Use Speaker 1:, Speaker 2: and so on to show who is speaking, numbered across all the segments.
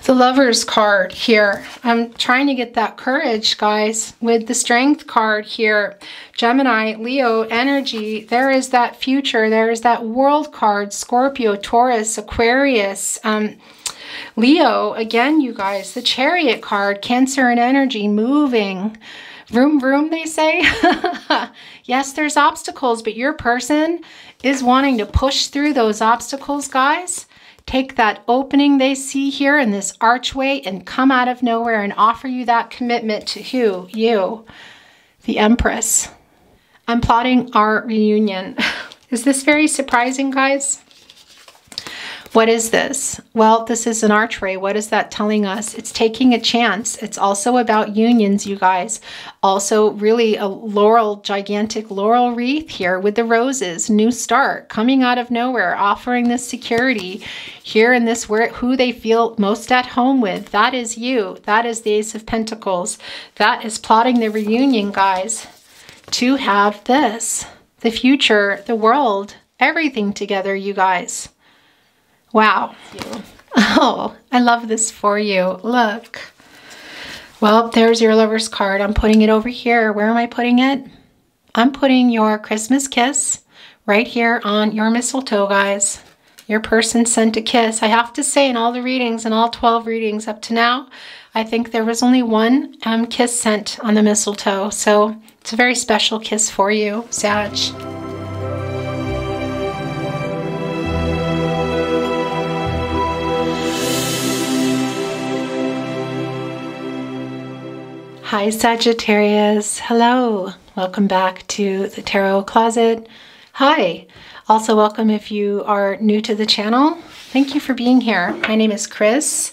Speaker 1: The Lover's card here. I'm trying to get that courage, guys, with the Strength card here. Gemini, Leo energy. There is that future. There is that World card. Scorpio, Taurus, Aquarius, Leo. Again, you guys, the Chariot card. Cancer and energy, moving. Vroom, vroom, they say. Yes, there's obstacles, but your person is wanting to push through those obstacles, guys. Take that opening they see here in this archway and come out of nowhere and offer you that commitment to who? You, the Empress. I'm plotting our reunion. Is this very surprising, guys? What is this? Well, this is an archway. What is that telling us? It's taking a chance. It's also about unions, you guys. Also, really a laurel, gigantic laurel wreath here with the roses. New start, coming out of nowhere, offering this security here in this who they feel most at home with. That is you. That is the Ace of Pentacles. That is plotting the reunion, guys, to have this, the future, the world, everything together, you guys. Wow. Oh, I love this for you. Look. Well, there's your Lover's card. I'm putting it over here. Where am I putting it? I'm putting your Christmas kiss right here on your mistletoe, guys. Your person sent a kiss. I have to say, in all the readings, in all 12 readings up to now, I think there was only one kiss sent on the mistletoe. So it's a very special kiss for you, Sag. Hi Sagittarius, hello. Welcome back to the Tarot Closet. Hi. Also welcome if you are new to the channel. Thank you for being here. My name is Chris.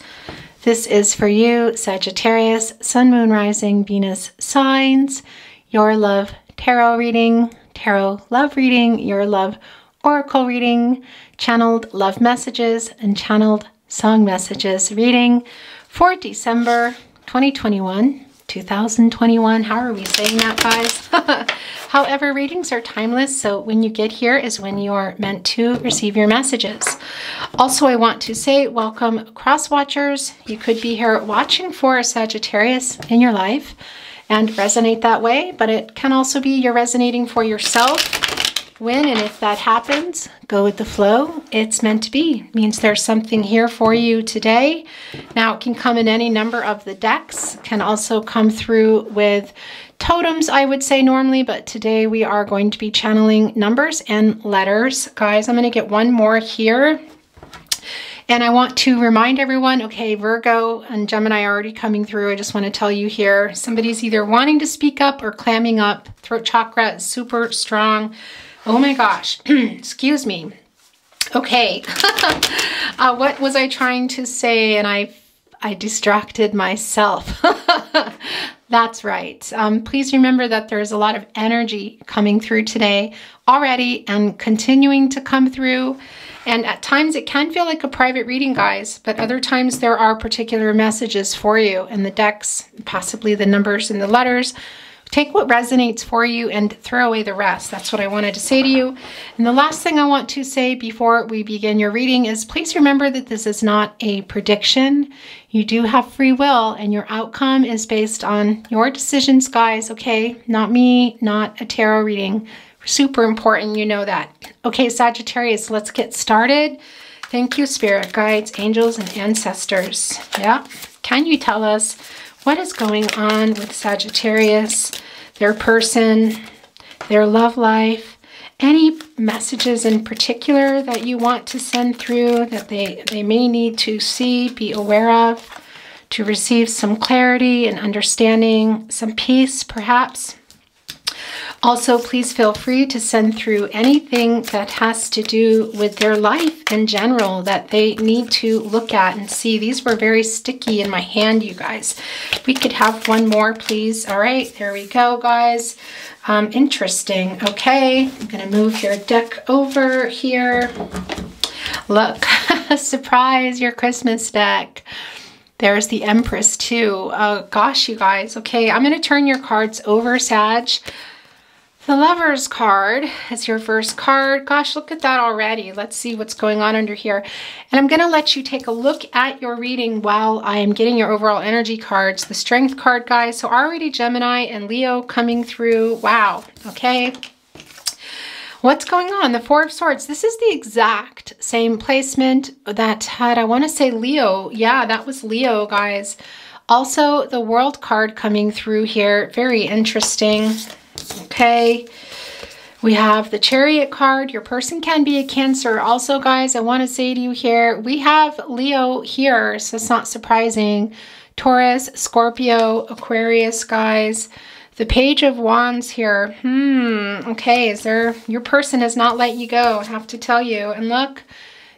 Speaker 1: This is for you, Sagittarius, Sun, Moon, Rising, Venus signs, your love tarot reading, tarot love reading, your love oracle reading, channeled love messages, and channeled song messages reading for December 2021. 2021, how are we saying that, guys? However, readings are timeless, so when you get here is when you're meant to receive your messages. Also, I want to say welcome cross watchers. You could be here watching for a Sagittarius in your life and resonate that way, but it can also be you're resonating for yourself. When and if that happens, go with the flow. It's meant to be. It means there's something here for you today. Now, it can come in any number of the decks. It can also come through with totems, I would say normally, but today we are going to be channeling numbers and letters. Guys, I'm going to get one more here. And I want to remind everyone, okay, Virgo and Gemini are already coming through. I just want to tell you here, somebody's either wanting to speak up or clamming up. Throat chakra is super strong. Oh my gosh, excuse me. Okay, what was I trying to say? And I distracted myself. That's right. Please remember that there's a lot of energy coming through today already and continuing to come through. And at times it can feel like a private reading, guys, but other times there are particular messages for you in the decks, possibly the numbers and the letters. Take what resonates for you and throw away the rest. That's what I wanted to say to you. And the last thing I want to say before we begin your reading is please remember that this is not a prediction. You do have free will and your outcome is based on your decisions, guys, okay? Not me, not a tarot reading. Super important, you know that. Okay, Sagittarius, let's get started. Thank you, spirit guides, angels, and ancestors. Yeah, can you tell us what is going on with Sagittarius, their person, their love life, any messages in particular that you want to send through that they may need to see, be aware of, to receive some clarity and understanding, some peace perhaps. Also, please feel free to send through anything that has to do with their life in general that they need to look at and see. These were very sticky in my hand, you guys. We could have one more, please. All right, there we go, guys. Interesting. Okay, I'm going to move your deck over here. Look, surprise, your Christmas deck. There's the Empress too. Oh, gosh, you guys. Okay, I'm going to turn your cards over, Sag. The Lover's card is your first card. Gosh, look at that already. Let's see what's going on under here. And I'm going to let you take a look at your reading while I am getting your overall energy cards. The Strength card, guys. So already Gemini and Leo coming through. Wow. Okay. What's going on? The Four of Swords. This is the exact same placement that had, I want to say Leo. Yeah, that was Leo, guys. Also, the World card coming through here. Very interesting. Okay, we have the Chariot card. Your person can be a Cancer. Also, guys, I want to say to you here, we have Leo here, so it's not surprising. Taurus, Scorpio, Aquarius, guys. The Page of Wands here. Okay, your person has not let you go, I have to tell you. And look,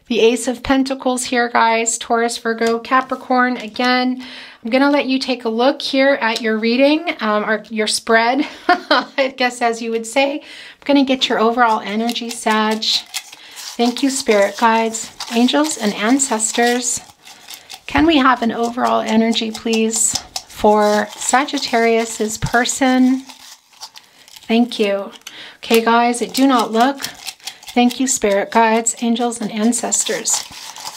Speaker 1: the Ace of Pentacles here, guys. Taurus, Virgo, Capricorn. Again, I'm going to let you take a look here at your reading, or your spread, I guess as you would say. I'm going to get your overall energy, Sag. Thank you, Spirit Guides, Angels, and Ancestors. Can we have an overall energy, please, for Sagittarius's person? Thank you. Okay, guys, I do not look. Thank you, Spirit Guides, Angels, and Ancestors.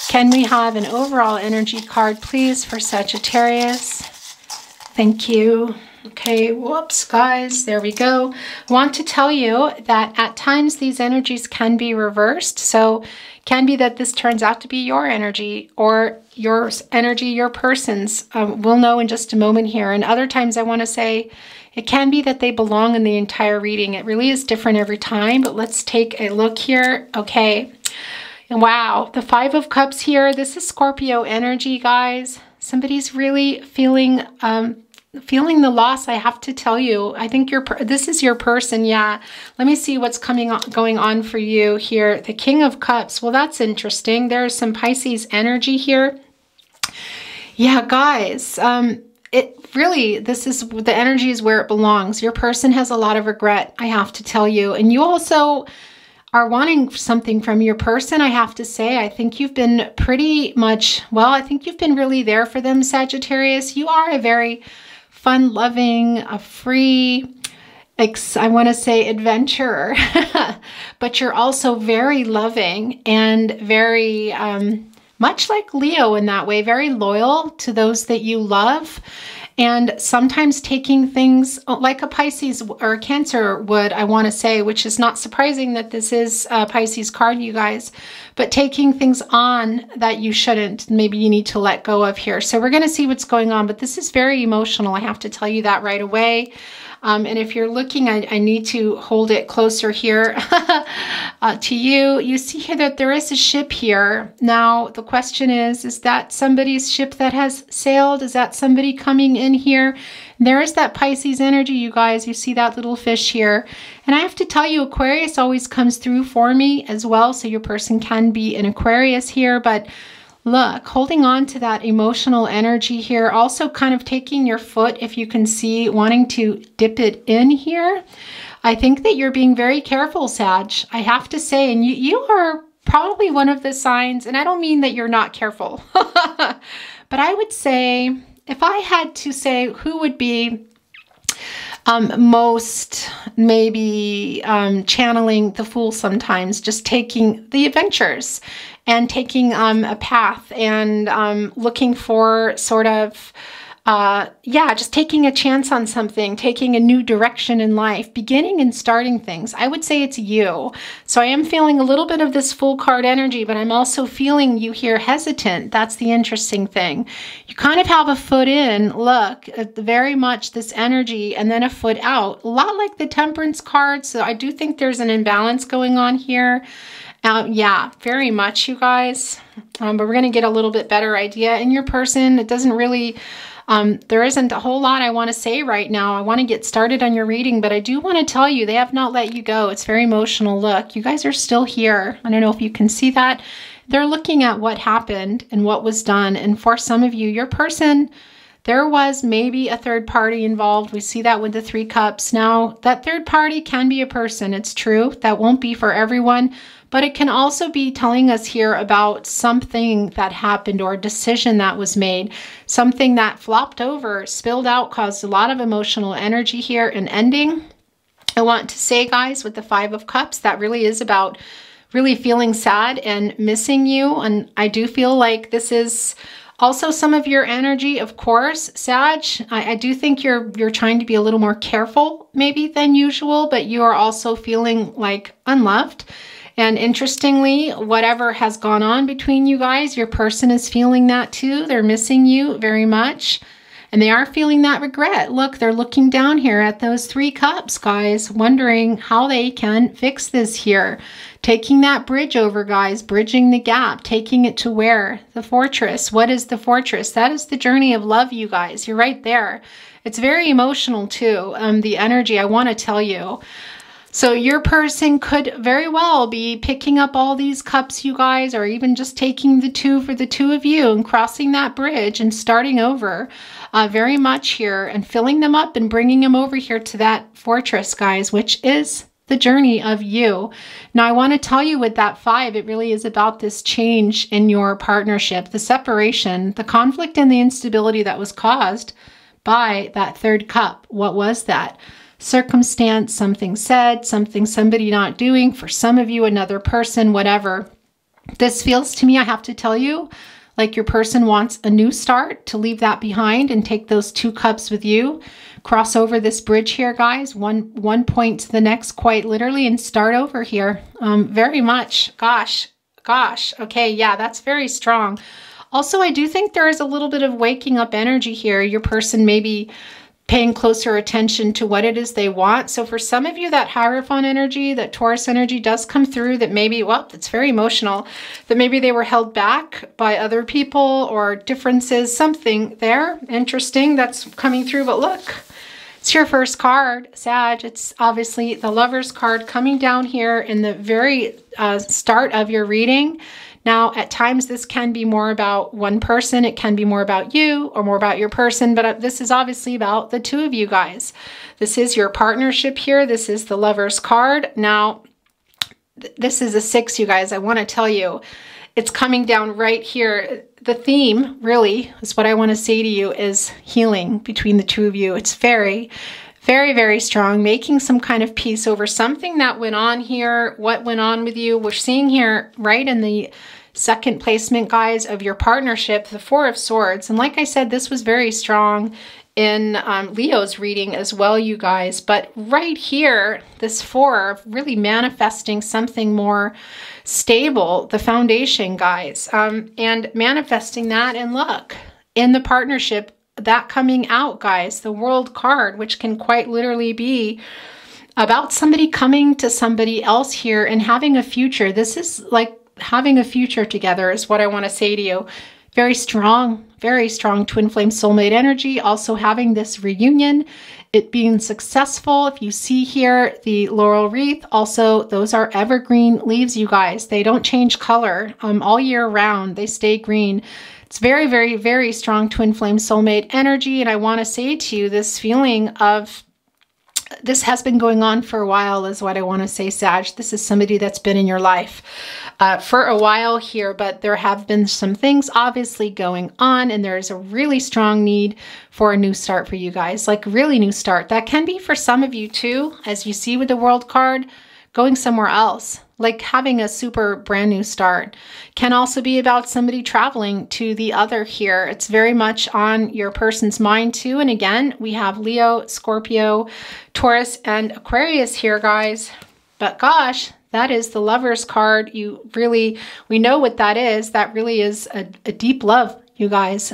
Speaker 1: Can we have an overall energy card, please, for Sagittarius? Thank you. Okay, whoops, guys, there we go. I want to tell you that at times these energies can be reversed. So it can be that this turns out to be your energy or your energy, your person's. We'll know in just a moment here. And other times I want to say it can be that they belong in the entire reading. It really is different every time, but let's take a look here. Okay. And wow, the Five of Cups here. This is Scorpio energy, guys. Somebody's really feeling the loss, I have to tell you. I think this is your person, yeah. Let me see what's going on for you here. The King of Cups. Well, that's interesting. There's some Pisces energy here. Yeah, guys. The energy is where it belongs. Your person has a lot of regret, I have to tell you. And you also are wanting something from your person, I have to say. I think you've been pretty much, well, I think you've been really there for them, Sagittarius. You are a very fun-loving, a free, I want to say adventurer, but you're also very loving and very, much like Leo in that way, very loyal to those that you love. And sometimes taking things like a Pisces or a Cancer would, I want to say, which is not surprising that this is a Pisces card, you guys, but taking things on that you shouldn't, maybe you need to let go of here. So we're going to see what's going on, but this is very emotional. I have to tell you that right away. And if you're looking, I need to hold it closer here to you. You see here that there is a ship here. Now, the question is that somebody's ship that has sailed? Is that somebody coming in here? There is that Pisces energy, you guys. You see that little fish here. And I have to tell you, Aquarius always comes through for me as well. So your person can be an Aquarius here, but look, holding on to that emotional energy here, also kind of taking your foot, if you can see, wanting to dip it in here. I think that you're being very careful, Sag, I have to say, and you are probably one of the signs, and I don't mean that you're not careful, but I would say, if I had to say who would be most maybe channeling the Fool sometimes, just taking the adventures and taking a path and looking for sort of, just taking a chance on something, taking a new direction in life, beginning and starting things. I would say it's you. So I am feeling a little bit of this Fool card energy, but I'm also feeling you here hesitant. That's the interesting thing. You kind of have a foot in, look, very much this energy, and then a foot out. A lot like the Temperance card. So I do think there's an imbalance going on here. Yeah, very much, you guys. But we're going to get a little bit better idea. In your person, it doesn't really, there isn't a whole lot I want to say right now. I want to get started on your reading, but I do want to tell you, they have not let you go. It's very emotional. Look, you guys are still here. I don't know if you can see that. They're looking at what happened and what was done. And for some of you, your person, there was maybe a third party involved. We see that with the Three Cups. Now, that third party can be a person. It's true. That won't be for everyone. But it can also be telling us here about something that happened or a decision that was made, something that flopped over, spilled out, caused a lot of emotional energy here, an ending. I want to say, guys, with the Five of Cups, that really is about really feeling sad and missing you. And I do feel like this is also some of your energy, of course, Sag. I do think you're trying to be a little more careful maybe than usual, but you are also feeling like unloved. And interestingly, whatever has gone on between you guys, your person is feeling that too. They're missing you very much. And they are feeling that regret. Look, they're looking down here at those 3 cups, guys, wondering how they can fix this here. Taking that bridge over, guys, bridging the gap, taking it to where? The fortress. What is the fortress? That is the journey of love, you guys. You're right there. It's very emotional too, the energy, I want to tell you. So your person could very well be picking up all these cups, you guys, or even just taking the 2 for the 2 of you and crossing that bridge and starting over very much here and filling them up and bringing them over here to that fortress, guys, which is the journey of you. Now, I want to tell you with that 5, it really is about this change in your partnership, the separation, the conflict and the instability that was caused by that 3rd cup. What was that? Circumstance, something said, something somebody not doing, for some of you, another person, whatever. This feels to me, I have to tell you, like your person wants a new start, to leave that behind and take those 2 cups with you, cross over this bridge here, guys, one point to the next, quite literally, and start over here. Very much. Gosh. Okay, yeah, that's very strong. Also, I do think there is a little bit of waking up energy here. Your person may be paying closer attention to what it is they want. So for some of you, that Hierophant energy, that Taurus energy does come through, that maybe, well, it's very emotional, that maybe they were held back by other people or differences, something there. Interesting, that's coming through. But look, it's your first card, Sag. It's obviously the Lover's card coming down here in the very start of your reading. Now, at times, this can be more about one person. It can be more about you or more about your person, but this is obviously about the 2 of you guys. This is your partnership here. This is the Lover's card. Now, this is a 6, you guys. I want to tell you, it's coming down right here. The theme, really, is what I want to say to you is healing between the 2 of you. It's very, very strong, making some kind of peace over something that went on here, what went on with you. We're seeing here right in the 2nd placement, guys, of your partnership, the 4 of Swords. And like I said, this was very strong in Leo's reading as well, you guys. But right here, this 4, really manifesting something more stable, the foundation, guys, and manifesting that. And look, in the partnership, that coming out, guys, the World card, which can quite literally be about somebody coming to somebody else here and having a future. This is like having a future together is what I want to say to you. Very strong twin flame soulmate energy. Also having this reunion, it being successful. If you see here, the laurel wreath, also those are evergreen leaves, you guys. They don't change color all year round. They stay green. It's very strong twin flame soulmate energy. And I want to say to you, this feeling of this has been going on for a while is what I want to say, Sag. This is somebody that's been in your life for a while here, but there have been some things obviously going on, and there is a really strong need for a new start for you guys, like really new start. That can be for some of you too, as you see with the World card, going somewhere else, like having a super brand new start. Can also be about somebody traveling to the other here. It's very much on your person's mind too. And again, we have Leo, Scorpio, Taurus, and Aquarius here, guys. But gosh, that is the Lover's card. We know what that is. That really is a deep love, you guys,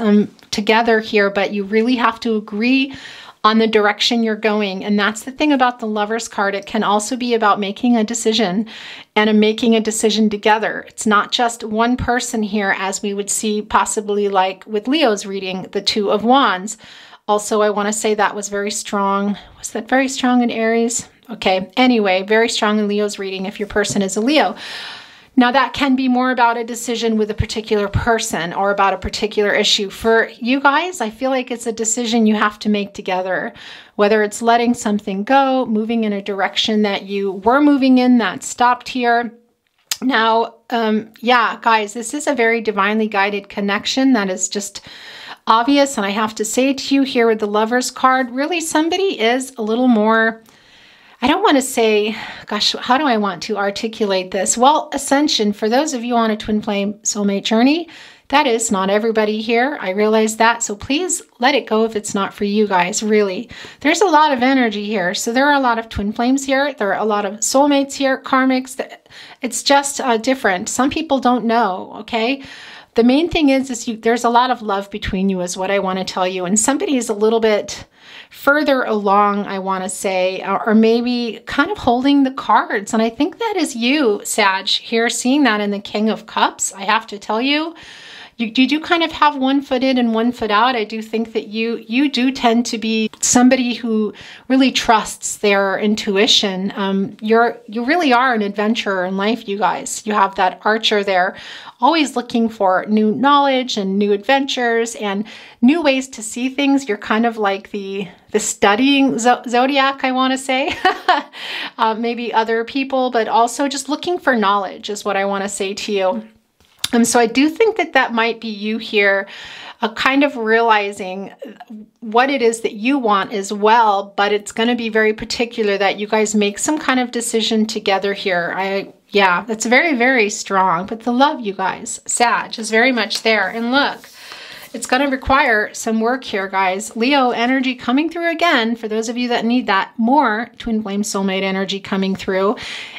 Speaker 1: together here, but you really have to agree on the direction you're going. And that's the thing about the Lover's card. It can also be about making a decision and making a decision together. It's not just one person here, as we would see possibly like with Leo's reading, the 2 of Wands. Also, I want to say that was very strong. Was that very strong in Aries? Okay, anyway, very strong in Leo's reading if your person is a Leo. Now that can be more about a decision with a particular person or about a particular issue. For you guys, I feel like it's a decision you have to make together, whether it's letting something go, moving in a direction that you were moving in that stopped here. Now, yeah, guys, this is a very divinely guided connection that is just obvious. And I have to say to you here with the Lover's card, really somebody is a little more, I don't want to say, gosh, how do I want to articulate this? Well, ascension, for those of you on a twin flame soulmate journey, that is not everybody here. I realize that. So please let it go if it's not for you guys, really. There's a lot of energy here. So there are a lot of twin flames here. There are a lot of soulmates here, karmics. It's just different. Some people don't know, okay? The main thing is there's a lot of love between you is what I want to tell you. And somebody is a little bit further along, I want to say, or maybe kind of holding the cards. And I think that is you, Sag, here, seeing that in the King of Cups. I have to tell you, you do kind of have one foot in and one foot out. I do think that you do tend to be somebody who really trusts their intuition. You really are an adventurer in life, you guys. You have that archer there, always looking for new knowledge and new adventures and new ways to see things. You're kind of like the studying zodiac, I want to say. Maybe other people, but also just looking for knowledge is what I want to say to you. So I do think that might be you here, kind of realizing what it is that you want as well, but it's going to be very particular that you guys make some kind of decision together here. Yeah, that's very, very strong, but the love, you guys, Sag, is very much there. And look, it's going to require some work here, guys. Leo energy coming through again, for those of you that need that more twin flame soulmate energy coming through.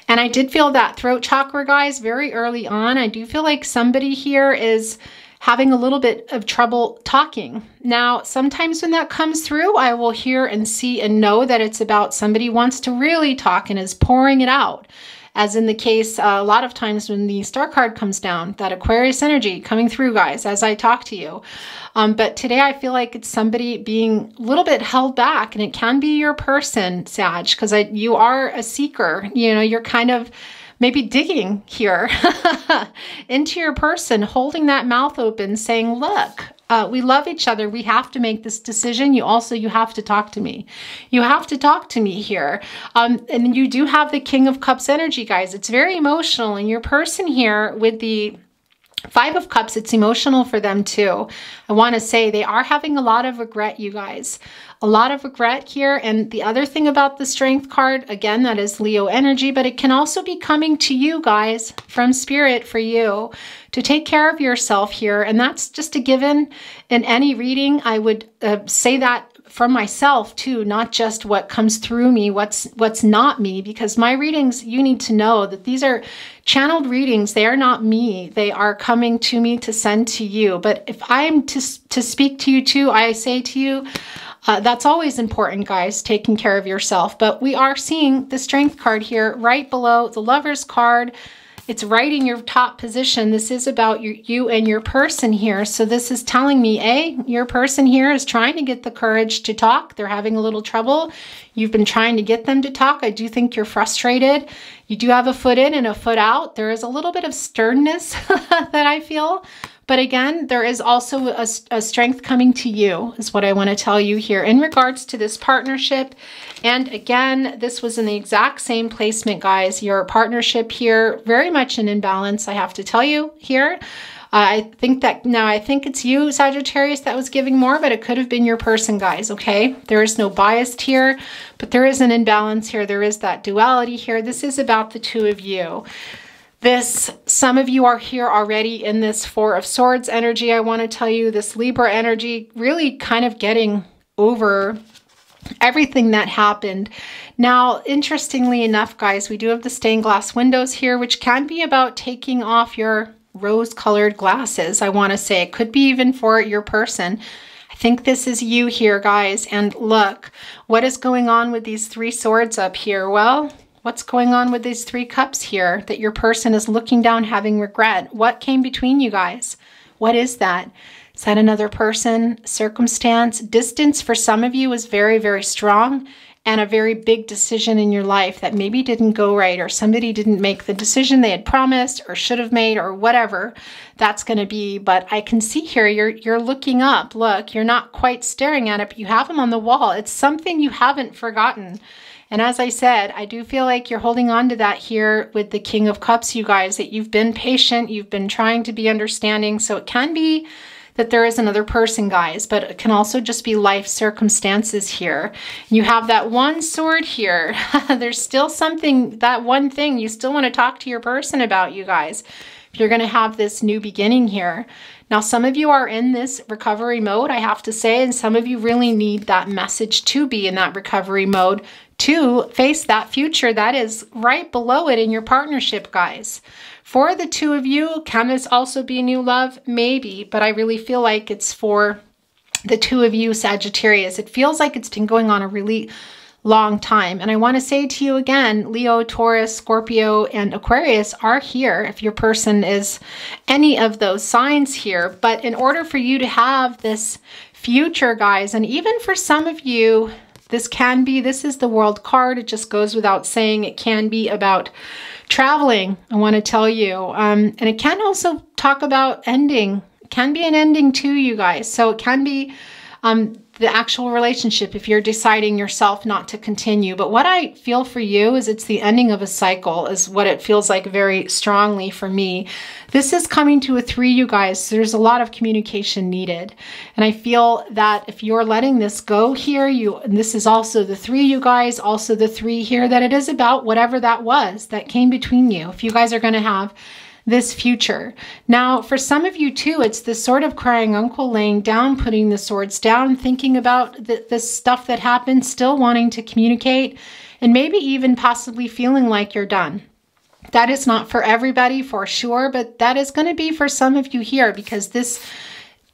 Speaker 1: And I did feel that throat chakra, guys, very early on. I do feel like somebody here is having a little bit of trouble talking. Now, sometimes when that comes through, I will hear and see and know that it's about somebody wants to really talk and is pouring it out. As in the case, a lot of times when the star card comes down, that Aquarius energy coming through, guys, as I talk to you. But today I feel like it's somebody being a little bit held back, and it can be your person, Sag, because you are a seeker. You know, you're kind of maybe digging here into your person, holding that mouth open, saying, look, we love each other. We have to make this decision. You have to talk to me. You have to talk to me here. And you do have the King of Cups energy, guys. It's very emotional. And your person here with the Five of Cups, it's emotional for them too. I want to say they are having a lot of regret, you guys. A lot of regret here. And the other thing about the Strength card, again, that is Leo energy, but it can also be coming to you guys from Spirit for you to take care of yourself here. And that's just a given in any reading. I would say that from myself too, not just what comes through me, what's not me, because my readings, you need to know that these are channeled readings. They are not me. They are coming to me to send to you. But if I'm to speak to you too, I say to you, that's always important, guys, taking care of yourself. But we are seeing the Strength card here right below the Lover's card. It's right in your top position. This is about you and your person here. So this is telling me, your person here is trying to get the courage to talk. They're having a little trouble. You've been trying to get them to talk. I do think you're frustrated. You do have a foot in and a foot out. There is a little bit of sternness that I feel. But again, there is also a strength coming to you, is what I want to tell you here in regards to this partnership. And again, this was in the exact same placement, guys. Your partnership here, very much an imbalance, I have to tell you here. I think it's you, Sagittarius, that was giving more, but it could have been your person, guys, okay? There is no bias here, but there is an imbalance here. There is that duality here. This is about the two of you. Some of you are here already in this Four of Swords energy. I want to tell you this Libra energy, really kind of getting over everything that happened. Now, interestingly enough, guys, we do have the stained glass windows here, which can be about taking off your rose-colored glasses. I want to say it could be even for your person. I think this is you here, guys. And look, what is going on with these three swords up here? Well, what's going on with these three cups here that your person is looking down, having regret? What came between you guys? What is that? Is that another person, circumstance? Distance for some of you is very, very strong, and a very big decision in your life that maybe didn't go right, or somebody didn't make the decision they had promised or should have made, or whatever that's going to be. But I can see here you're looking up. Look, you're not quite staring at it, but you have them on the wall. It's something you haven't forgotten. And as I said, I do feel like you're holding on to that here with the King of Cups, you guys, that you've been patient, you've been trying to be understanding. So it can be that there is another person, guys, but it can also just be life circumstances here. You have that one sword here. There's still something, that one thing you still want to talk to your person about, you guys. You're going to have this new beginning here. Now, some of you are in this recovery mode, I have to say, and some of you really need that message to be in that recovery mode to face that future that is right below it in your partnership, guys. For the two of you, can this also be new love? Maybe, but I really feel like it's for the two of you, Sagittarius. It feels like it's been going on a really long time. And I want to say to you again, Leo, Taurus, Scorpio, and Aquarius are here if your person is any of those signs here. But in order for you to have this future, guys, and even for some of you, this is the World card. It just goes without saying. It can be about traveling, I want to tell you. And it can also talk about ending. It can be an ending too, you guys. So it can be the actual relationship if you're deciding yourself not to continue. But what I feel for you is it's the ending of a cycle is what it feels like very strongly for me. This is coming to a 3, you guys. So there's a lot of communication needed. And I feel that if you're letting this go here, and this is also the 3, you guys, also the 3 here, that it is about whatever that was that came between you. If you guys are going to have this future. Now, for some of you too, it's this sort of crying uncle laying down, putting the swords down, thinking about this stuff that happened, still wanting to communicate, and maybe even possibly feeling like you're done. That is not for everybody for sure, but that is going to be for some of you here because this,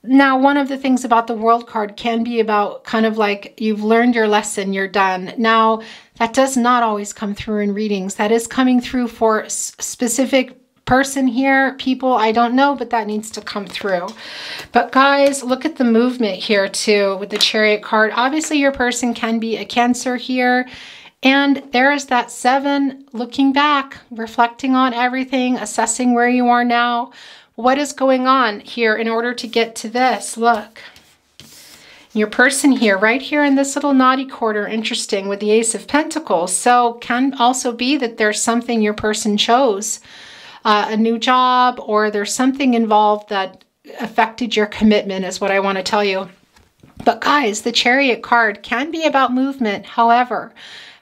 Speaker 1: now one of the things about the World card can be about kind of like you've learned your lesson, you're done. Now, that does not always come through in readings. That is coming through for specific person here, people, I don't know, but that needs to come through. But guys, look at the movement here too with the Chariot card. Obviously, your person can be a Cancer here. And there is that 7, looking back, reflecting on everything, assessing where you are now. What is going on here in order to get to this? Look. Your person here, right here in this little naughty quarter, interesting, with the Ace of Pentacles. So can also be that there's something your person chose. A new job, or there's something involved that affected your commitment is what I want to tell you. But guys, the Chariot card can be about movement. However,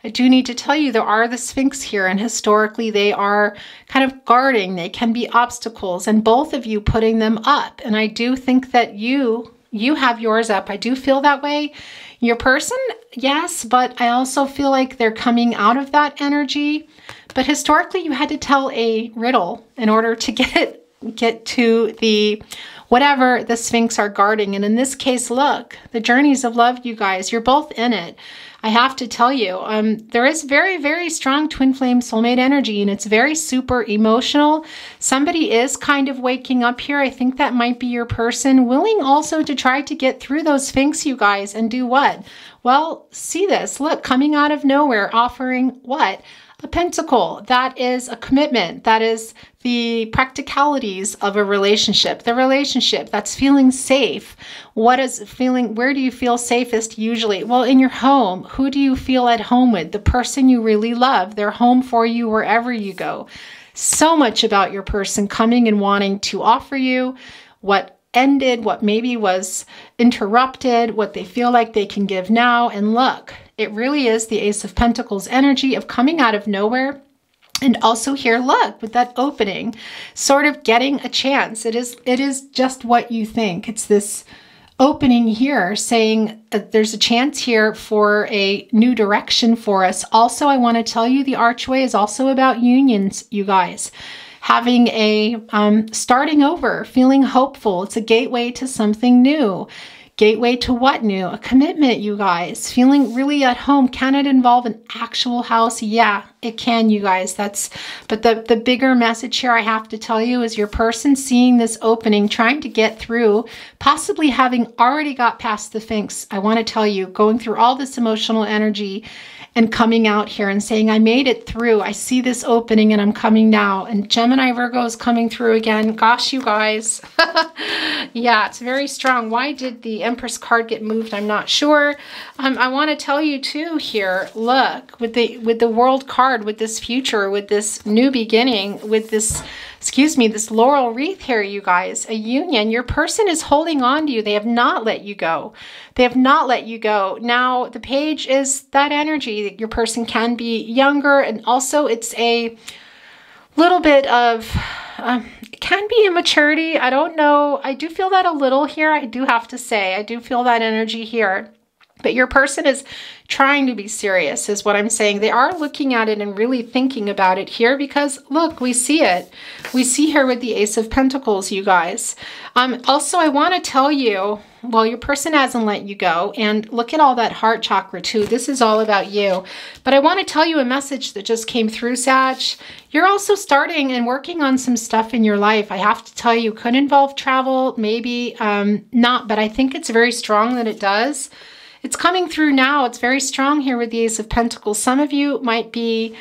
Speaker 1: I do need to tell you there are the Sphinx here, and historically they are kind of guarding. They can be obstacles, and both of you putting them up. And I do think that you have yours up. I do feel that way. Your person, yes, but I also feel like they're coming out of that energy. But historically, you had to tell a riddle in order to get to the whatever the Sphinx are guarding. And in this case, look, the journeys of love, you guys, you're both in it. I have to tell you, there is very, very strong twin flame soulmate energy, and it's very super emotional. Somebody is kind of waking up here. I think that might be your person, willing also to try to get through those Sphinx, you guys, and do what? Well, see this, look, coming out of nowhere, offering what? A pentacle. That is a commitment. That is the practicalities of a relationship. The relationship that's feeling safe. What is feeling, where do you feel safest usually? Well, in your home. Who do you feel at home with? The person you really love. They're home for you wherever you go. So much about your person coming and wanting to offer you what ended, what maybe was interrupted, what they feel like they can give now. And look, it really is the Ace of Pentacles energy of coming out of nowhere. And also here, look, with that opening, sort of getting a chance. It is just what you think. It's this opening here saying there's a chance here for a new direction for us. Also, I want to tell you the archway is also about unions, you guys. Having a starting over, feeling hopeful. It's a gateway to something new. Gateway to what new? A commitment, you guys. Feeling really at home. Can it involve an actual house? Yeah, it can, you guys. But the bigger message here I have to tell you is your person seeing this opening, trying to get through, possibly having already got past the Sphinx. I want to tell you, going through all this emotional energy and coming out here and saying, I made it through. I see this opening and I'm coming now. And Gemini Virgo is coming through again. Gosh, you guys. Yeah, it's very strong. Why did the Empress card get moved? I'm not sure. I want to tell you too here, look, with the World card, card with this future, with this new beginning, with this, excuse me, this laurel wreath here, you guys, a union. Your person is holding on to you. They have not let you go. They have not let you go. Now, the page is that energy that your person can be younger, and also it's a little bit of, it can be immaturity. I don't know. I do feel that a little here. I do have to say, I do feel that energy here. But your person is trying to be serious, is what I'm saying. They are looking at it and really thinking about it here, because look, we see it. We see here with the Ace of Pentacles, you guys. Also, I want to tell you, well, your person hasn't let you go. And look at all that heart chakra too. This is all about you. But I want to tell you a message that just came through, Sag. You're also starting and working on some stuff in your life. I have to tell you, could involve travel, maybe not, but I think it's very strong that it does. It's coming through now. It's very strong here with the Ace of Pentacles. Some of you might be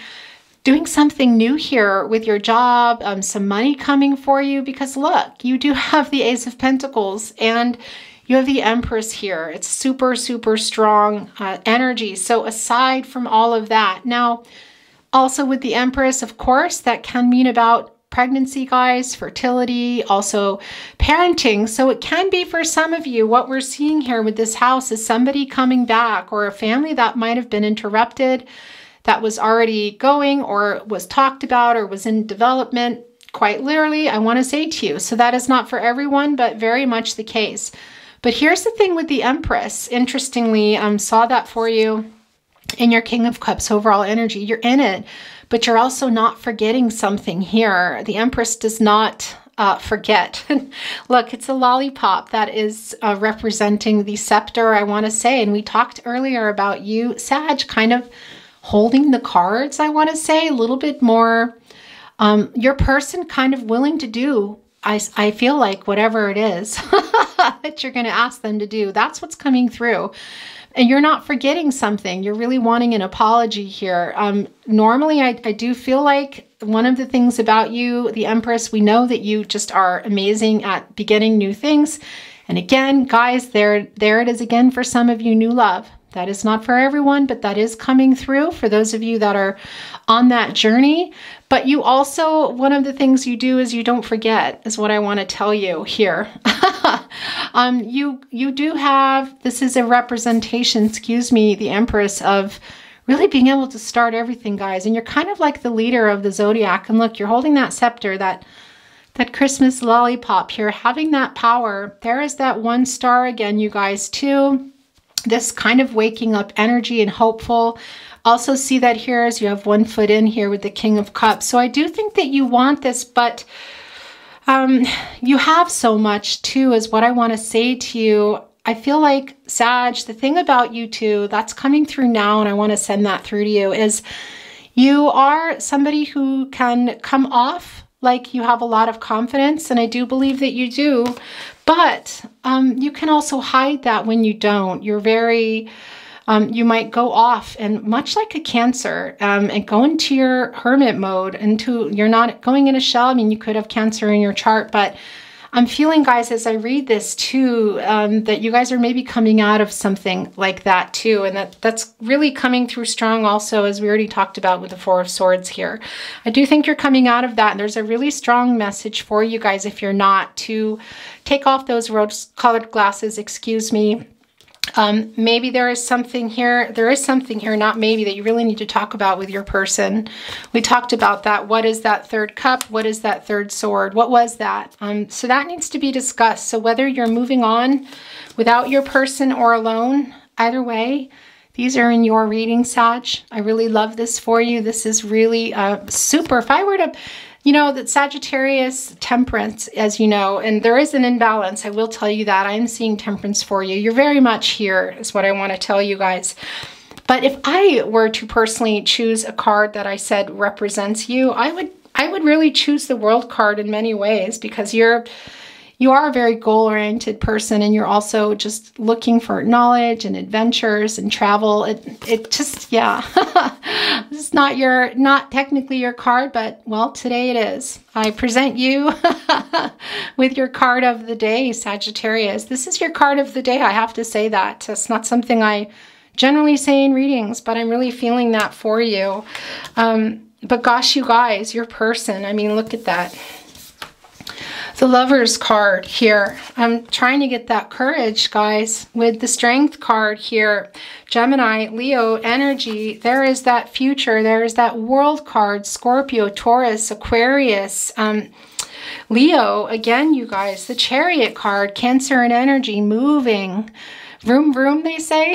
Speaker 1: doing something new here with your job, some money coming for you, because look, you do have the Ace of Pentacles and you have the Empress here. It's super, super strong energy. So aside from all of that, now also with the Empress, of course, that can mean about pregnancy, guys, fertility, also parenting. So it can be for some of you, what we're seeing here with this house is somebody coming back, or a family that might have been interrupted, that was already going, or was talked about, or was in development. Quite literally, I want to say to you, so that is not for everyone, but very much the case. But here's the thing with the Empress. Interestingly, saw that for you in your King of Cups overall energy. You're in it, but you're also not forgetting something here. The Empress does not forget. Look, it's a lollipop that is representing the scepter, I want to say. And we talked earlier about you, Sag, kind of holding the cards, I want to say, a little bit more. Your person kind of willing to do, I feel like, whatever it is that you're going to ask them to do. That's what's coming through. And you're not forgetting something. You're really wanting an apology here. Normally, I do feel like one of the things about you, the Empress, we know that you just are amazing at beginning new things. And again, guys, there it is again for some of you, new love. That is not for everyone, but that is coming through for those of you that are on that journey. But you also, one of the things you do is you don't forget, is what I want to tell you here. You do have, this is a representation, excuse me, the Empress, of really being able to start everything, guys. And you're kind of like the leader of the zodiac. And look, you're holding that scepter, that Christmas lollipop here, having that power. There is that one star again, you guys, too. This kind of waking up energy and hopeful. Also see that here as you have one foot in here with the King of Cups. So I do think that you want this, but you have so much too, is what I want to say to you. I feel like, Sag, the thing about you too, that's coming through now, and I want to send that through to you, is you are somebody who can come off like you have a lot of confidence, and I do believe that you do, but you can also hide that when you don't. You're very, you might go off, and much like a Cancer, and go into your hermit mode, you're not going in a shell. I mean, you could have Cancer in your chart, but I'm feeling, guys, as I read this too, that you guys are maybe coming out of something like that too. And that's really coming through strong also, as we already talked about with the Four of Swords here. I do think you're coming out of that. And there's a really strong message for you guys, if you're not, to take off those rose-colored glasses, excuse me. Maybe there is something here, not maybe, that you really need to talk about with your person. We talked about that. What is that third cup? What is that third sword? What was that? So that needs to be discussed. So whether you're moving on without your person or alone, either way, these are in your reading, Sag. I really love this for you. This is really super. If I were to, you know, that Sagittarius, Temperance, as you know, and there is an imbalance. I will tell you that. I am seeing Temperance for you. You're very much here, is what I want to tell you guys. But if I were to personally choose a card that I said represents you, I would really choose the World card in many ways, because you are a very goal-oriented person, and you're also just looking for knowledge and adventures and travel. It just, yeah. It's not technically your card, but well, today it is. I present you with your card of the day, Sagittarius. This is your card of the day. I have to say that. It's not something I generally saying readings, but I'm really feeling that for you. But gosh, you guys, your person, I mean, look at that. The Lover's card here. I'm trying to get that courage, guys, with the Strength card here. Gemini, Leo energy. There is that future. There is that World card. Scorpio, Taurus, Aquarius, Leo. Again, you guys, the Chariot card. Cancer and energy, moving. Vroom, vroom, they say.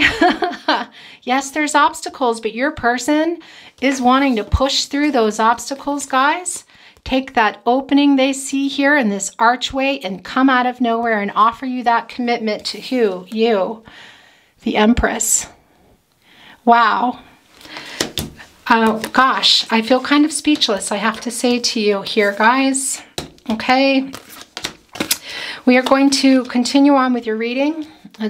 Speaker 1: Yes, there's obstacles, but your person is wanting to push through those obstacles, guys. Take that opening they see here in this archway and come out of nowhere and offer you that commitment to who? You, the Empress. Wow. Gosh, I feel kind of speechless, I have to say to you here, guys. Okay. We are going to continue on with your reading.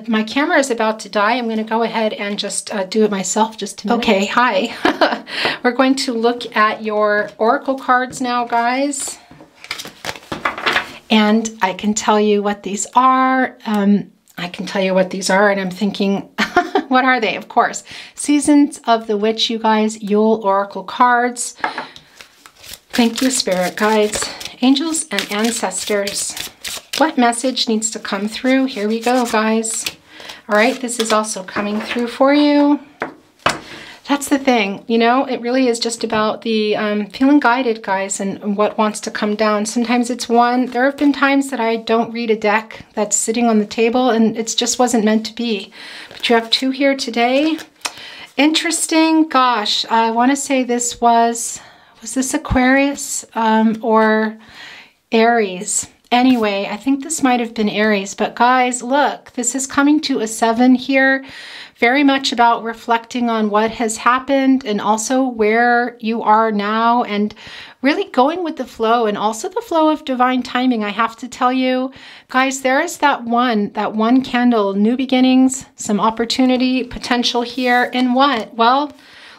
Speaker 1: My camera is about to die. I'm going to go ahead and just do it myself just a minute. Okay, hi. We're going to look at your oracle cards now, guys. And I can tell you what these are. And I'm thinking, what are they? Of course, Seasons of the Witch, you guys, Yule oracle cards. Thank you, Spirit Guides, Angels, and Ancestors. What message needs to come through? Here we go, guys. All right, this is also coming through for you. That's the thing, you know, it really is just about the feeling guided, guys, and what wants to come down. Sometimes it's one. There have been times that I don't read a deck that's sitting on the table and it just wasn't meant to be. But you have two here today. Interesting. Gosh, I want to say this was this Aquarius or Aries? Anyway, I think this might have been Aries, but guys, look, this is coming to a 7 here. Very much about reflecting on what has happened and also where you are now and really going with the flow and also the flow of divine timing. I have to tell you, guys, there is that one candle, new beginnings, some opportunity, potential here. And what? Well,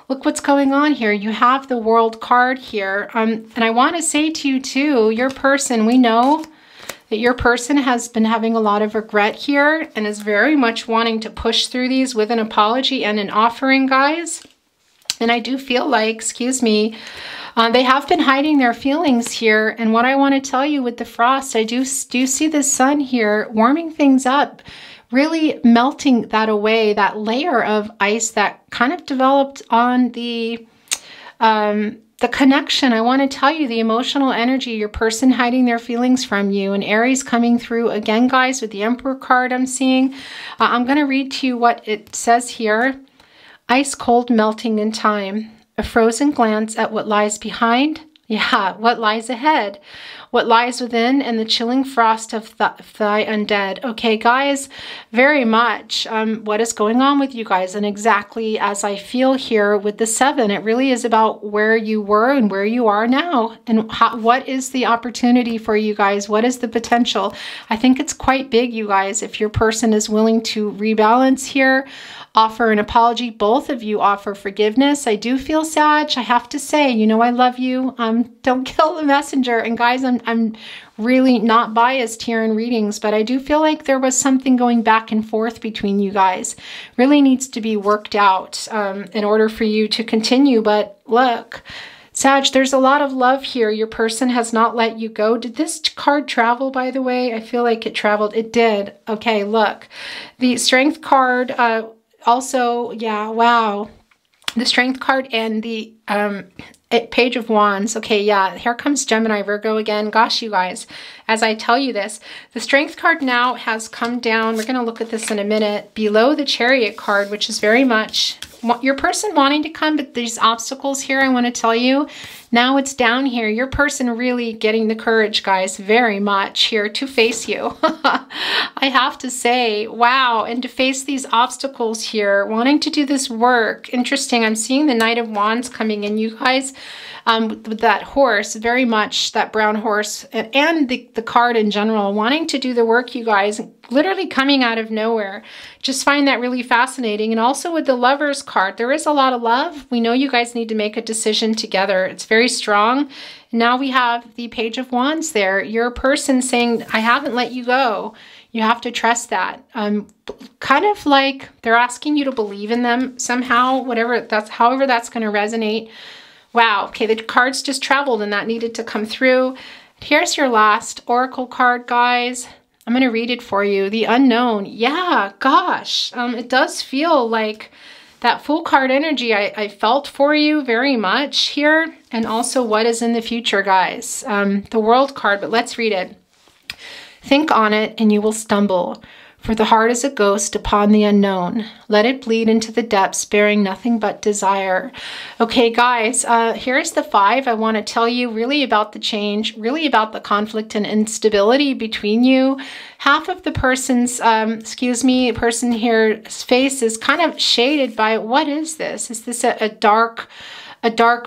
Speaker 1: look what's going on here. You have the World card here. And I want to say to you too, your person, we know that your person has been having a lot of regret here and is very much wanting to push through these with an apology and an offering, guys. And I do feel like, excuse me, they have been hiding their feelings here. And what I want to tell you with the frost, I do see the sun here warming things up, really melting that away, that layer of ice that kind of developed on the connection. I want to tell you the emotional energy, your person hiding their feelings from you, and Aries coming through again, guys, with the Emperor card I'm seeing. I'm going to read to you what it says here. Ice cold melting in time, a frozen glance at what lies behind. Yeah, what lies ahead, what lies within, and the chilling frost of thy undead. Okay, guys, very much what is going on with you guys, and exactly as I feel here with the 7, it really is about where you were and where you are now, and what is the opportunity for you guys? What is the potential? I think it's quite big, you guys, if your person is willing to rebalance here, offer an apology. Both of you offer forgiveness. I do feel, Sag, I have to say, you know I love you. Don't kill the messenger. And guys, I'm really not biased here in readings, but I do feel like there was something going back and forth between you guys. Really needs to be worked out in order for you to continue. But look, Sag, there's a lot of love here. Your person has not let you go. Did this card travel, by the way? I feel like it traveled. It did. Okay, look. The Strength card also, yeah, wow. The Strength card and the Page of Wands. Okay, yeah, here comes Gemini, Virgo again. Gosh, you guys, as I tell you this, the Strength card now has come down. We're going to look at this in a minute. Below the Chariot card, which is very much your person wanting to come, but these obstacles here, I want to tell you, now it's down here. Your person really getting the courage, guys, very much here to face you. I have to say, wow, and to face these obstacles here, wanting to do this work. Interesting, I'm seeing the Knight of Wands coming in, you guys, with that horse, very much that brown horse, and the card in general, wanting to do the work, you guys, literally coming out of nowhere. Just find that really fascinating. And also with the Lover's card, there is a lot of love. We know you guys need to make a decision together. It's very strong. Now we have the Page of Wands there. Your person saying, I haven't let you go. You have to trust that. Kind of like they're asking you to believe in them somehow, however that's going to resonate. Wow. Okay, the cards just traveled and that needed to come through. Here's your last oracle card, guys. I'm going to read it for you. The unknown. Yeah, gosh. It does feel like that Fool card energy I felt for you very much here. And also what is in the future, guys. The World card, but let's read it. Think on it and you will stumble. For the heart is a ghost upon the unknown. Let it bleed into the depths, bearing nothing but desire. Okay, guys, here's the 5. I want to tell you really about the change, really about the conflict and instability between you. Half of the person's, person here's face is kind of shaded by, what is this? Is this a dark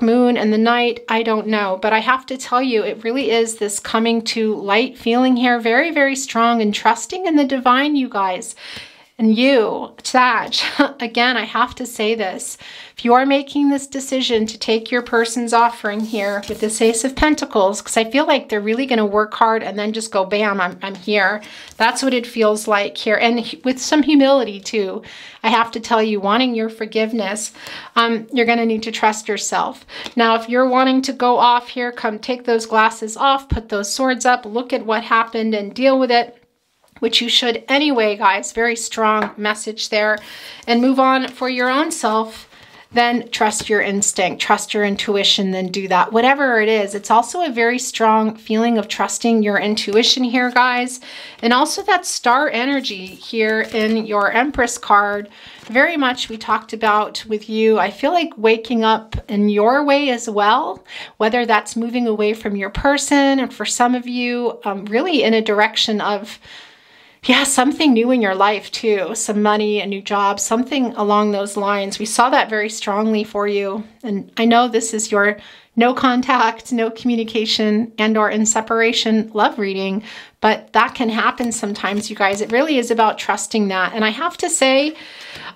Speaker 1: moon in the night? I don't know, but I have to tell you, it really is this coming to light feeling here, very, very strong and trusting in the divine, you guys. And you, Sag, again, I have to say this. If you are making this decision to take your person's offering here with this Ace of Pentacles, because I feel like they're really going to work hard and then just go, bam, I'm here. That's what it feels like here. And with some humility too, I have to tell you, wanting your forgiveness, you're going to need to trust yourself. Now, if you're wanting to go off here, come take those glasses off, put those swords up, look at what happened and deal with it, which you should anyway, guys. Very strong message there. And move on for your own self. Then trust your instinct, trust your intuition, then do that. Whatever it is, it's also a very strong feeling of trusting your intuition here, guys. And also that star energy here in your Empress card. Very much we talked about with you. I feel like waking up in your way as well, whether that's moving away from your person, and for some of you, really in a direction of, yeah, something new in your life too. Some money, a new job, something along those lines. We saw that very strongly for you. And I know this is your no contact, no communication, and or in separation love reading, but that can happen sometimes, you guys. It really is about trusting that. And I have to say,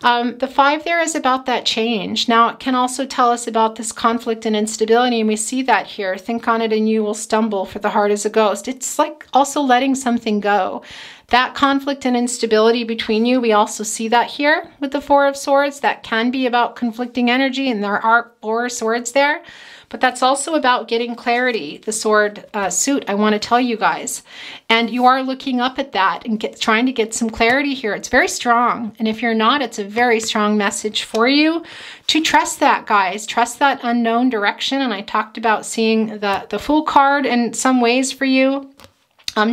Speaker 1: the 5 there is about that change. Now, it can also tell us about this conflict and instability, and we see that here. Think on it and you will stumble, for the heart is a ghost. It's like also letting something go. That conflict and instability between you, we also see that here with the 4 of Swords. That can be about conflicting energy, and there are 4 swords there. But that's also about getting clarity, the sword suit, I want to tell you guys. And you are looking up at that and trying to get some clarity here. It's very strong. And if you're not, it's a very strong message for you to trust that, guys. Trust that unknown direction. And I talked about seeing the Fool card in some ways for you.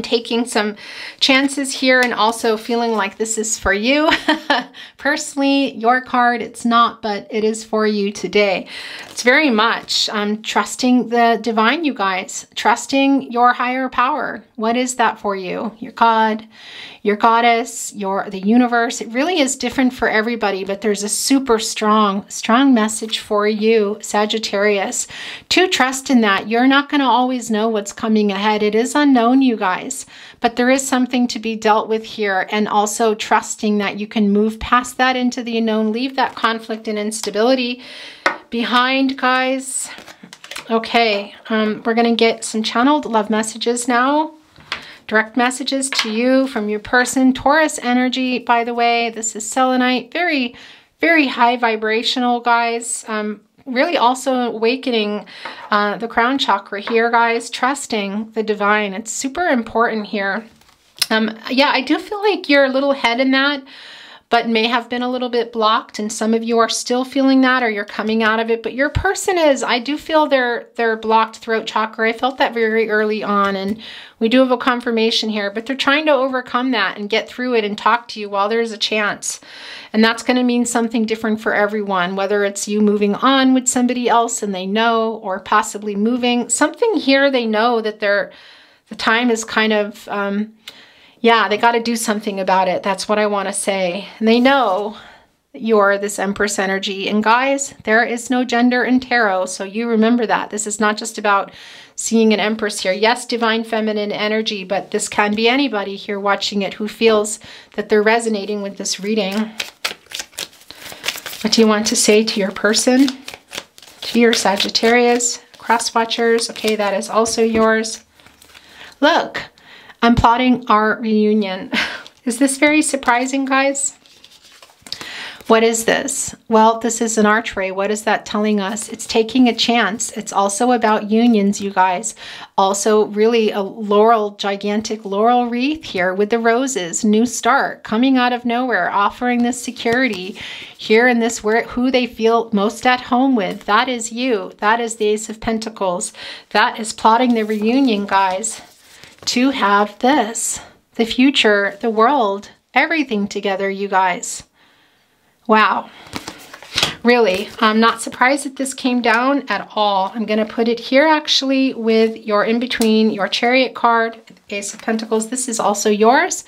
Speaker 1: Taking some chances here and also feeling like this is for you. Personally, your card, it's not, but it is for you today. It's very much trusting the divine, you guys. Trusting your higher power. What is that for you? Your God, your goddess, the universe. It really is different for everybody, but there's a super strong message for you, Sagittarius, to trust in that. You're not going to always know what's coming ahead. It is unknown, you guys, but there is something to be dealt with here, and also trusting that you can move past that into the unknown, leave that conflict and instability behind, guys. Okay, we're going to get some channeled love messages now. Direct messages to you from your person. Taurus energy, by the way. This is selenite. Very, very high vibrational, guys. Really also awakening the crown chakra here, guys. Trusting the divine. It's super important here. Yeah, I do feel like you're a little ahead in that, but may have been a little bit blocked, and some of you are still feeling that, or you're coming out of it. But your person is, I do feel their blocked throat chakra. I felt that very early on, and we do have a confirmation here, but they're trying to overcome that and get through it and talk to you while there's a chance. And that's going to mean something different for everyone, whether it's you moving on with somebody else and they know, or possibly moving. Something here, they know that the time is kind of, yeah, they got to do something about it. That's what I want to say. And they know you're this Empress energy. And guys, there is no gender in tarot. So you remember that. This is not just about seeing an Empress here. Yes, divine feminine energy, but this can be anybody here watching it who feels that they're resonating with this reading. What do you want to say to your person? To your Sagittarius, cross watchers. Okay, that is also yours. Look. I'm plotting our reunion. Is this very surprising, guys? What is this? Well, this is an archway. What is that telling us? It's taking a chance. It's also about unions, you guys. Also, really a laurel, gigantic laurel wreath here with the roses. New start, coming out of nowhere, offering this security here in this who they feel most at home with. That is you. That is the Ace of Pentacles. That is plotting the reunion, guys, to have this, the future, the world, everything together, you guys. Wow. Really, I'm not surprised that this came down at all. I'm going to put it here actually with your in between, your Chariot card, Ace of Pentacles. This is also yours.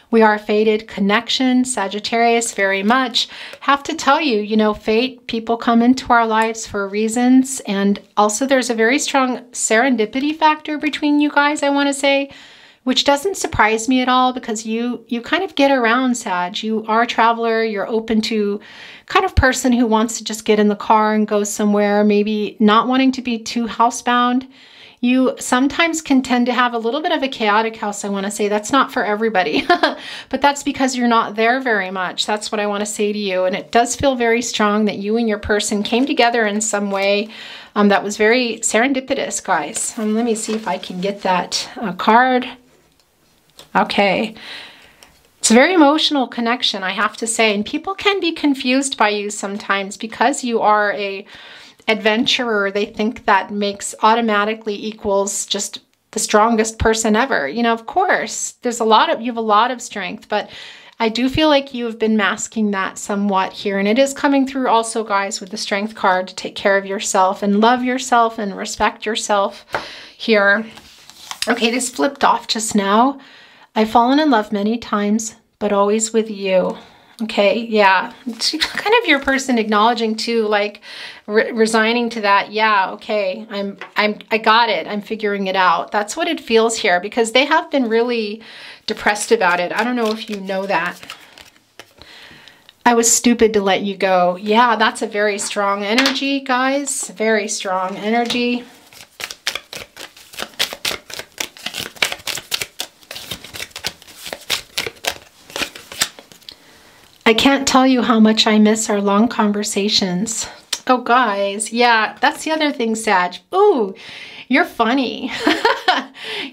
Speaker 1: We are fated connection, Sagittarius, very much. Have to tell you, you know, fate, people come into our lives for reasons. And also there's a very strong serendipity factor between you guys, I want to say, which doesn't surprise me at all because you kind of get around, Sag. You are a traveler. You're open to kind of person who wants to just get in the car and go somewhere, maybe not wanting to be too housebound. You sometimes can tend to have a little bit of a chaotic house, I want to say. That's not for everybody, but that's because you're not there very much. That's what I want to say to you. And it does feel very strong that you and your person came together in some way that was very serendipitous, guys. Let me see if I can get that card. Okay. It's a very emotional connection, I have to say. And people can be confused by you sometimes because you are a adventurer. They think that makes automatically equals just the strongest person ever. You know, of course, you have a lot of strength, but I do feel like you have been masking that somewhat here. And it is coming through also, guys, with the Strength card to take care of yourself and love yourself and respect yourself here. Okay, this flipped off just now. I've fallen in love many times, but always with you. Okay, yeah. It's kind of your person acknowledging too, like resigning to that. Yeah, okay, I got it. I'm figuring it out. That's what it feels here because they have been really depressed about it. I don't know if you know that. I was stupid to let you go. Yeah, that's a very strong energy, guys. Very strong energy. I can't tell you how much I miss our long conversations. Oh, guys. Yeah, that's the other thing, Sag. Ooh, you're funny.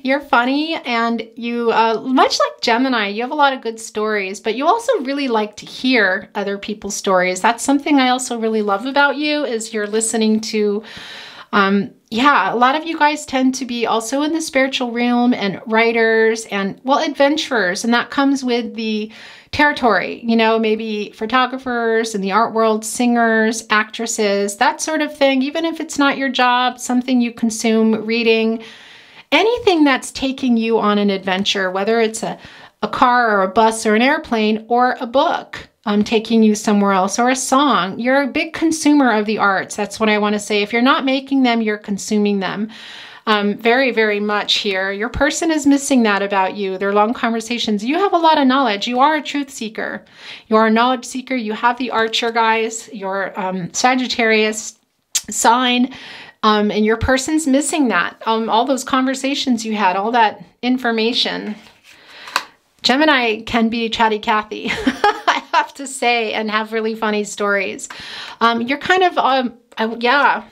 Speaker 1: You're funny, and you, much like Gemini, you have a lot of good stories, but you also really like to hear other people's stories. That's something I also really love about you, is you're listening to, yeah, a lot of you guys tend to be also in the spiritual realm and writers and, well, adventurers, and that comes with the territory, you know, maybe photographers in the art world, singers, actresses, that sort of thing. Even if it's not your job, something you consume, reading, anything that's taking you on an adventure, whether it's a car or a bus or an airplane or a book, taking you somewhere else, or a song. You're a big consumer of the arts. That's what I want to say. If you're not making them, you're consuming them. Very, very much here. Your person is missing that about you. Their long conversations. You have a lot of knowledge. You are a truth seeker. You are a knowledge seeker. You have the Archer, guys. Your Sagittarius sign. And your person's missing that. All those conversations you had, all that information. Gemini can be chatty Cathy, I have to say, and have really funny stories. You're kind of, yeah.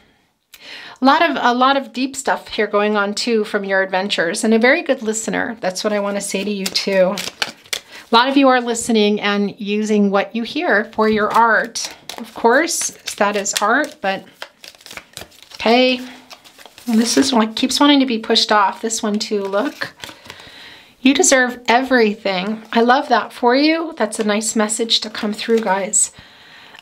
Speaker 1: A lot of deep stuff here going on too from your adventures, and a very good listener. That's what I want to say to you too. A lot of you are listening and using what you hear for your art. Of course, that is art, but okay. And this is what keeps wanting to be pushed off. This one too, look. You deserve everything. I love that for you. That's a nice message to come through, guys.